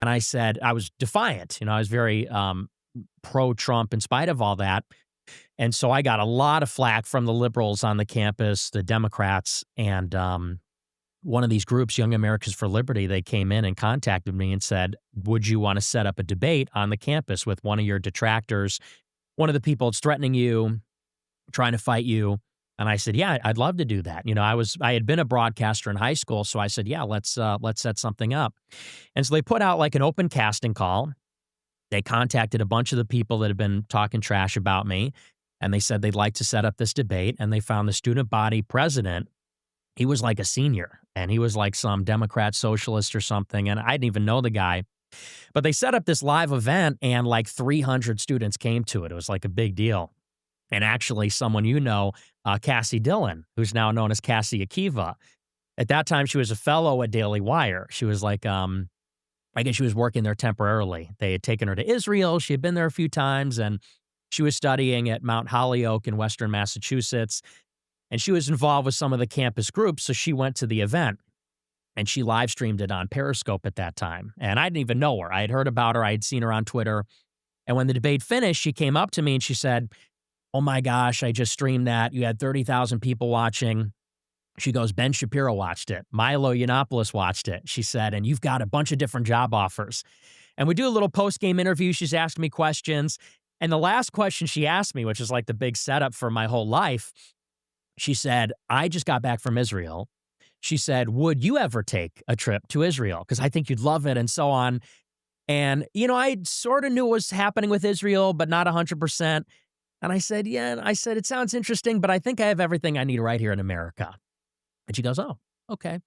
And I said, I was defiant. I was very pro-Trump in spite of all that. And so I got a lot of flack from the liberals on the campus, the Democrats, and one of these groups, Young Americans for Liberty, they came in and contacted me and said, would you want to set up a debate on the campus with one of your detractors, one of the people that's threatening you, trying to fight you? And I said, yeah, I'd love to do that. I had been a broadcaster in high school, so I said, yeah, let's set something up. And so they put out like an open casting call. They contacted a bunch of the people that had been talking trash about me, and they said they'd like to set up this debate, and they found the student body president. He was like a senior, and he was like some Democrat socialist or something, and I didn't even know the guy. But they set up this live event, and like 300 students came to it. It was like a big deal. And actually, someone Cassie Dillon, who's now known as Cassie Akiva. At that time, she was a fellow at Daily Wire. She was like, I guess she was working there temporarily. They had taken her to Israel. She had been there a few times, and she was studying at Mount Holyoke in Western Massachusetts. And she was involved with some of the campus groups, so she went to the event. And she live streamed it on Periscope at that time. And I didn't even know her. I had heard about her. I had seen her on Twitter. And when the debate finished, she came up to me and she said, oh my gosh, I just streamed that. You had 30,000 people watching. She goes, Ben Shapiro watched it. Milo Yiannopoulos watched it. She said, and you've got a bunch of different job offers. And we do a little post-game interview. She's asked me questions. And the last question she asked me, which is like the big setup for my whole life, she said, I just got back from Israel. She said, would you ever take a trip to Israel? Because I think you'd love it and so on. And, I sort of knew what was happening with Israel, but not 100%. And I said, yeah. And I said, it sounds interesting, but I think I have everything I need right here in America. And she goes, oh, okay.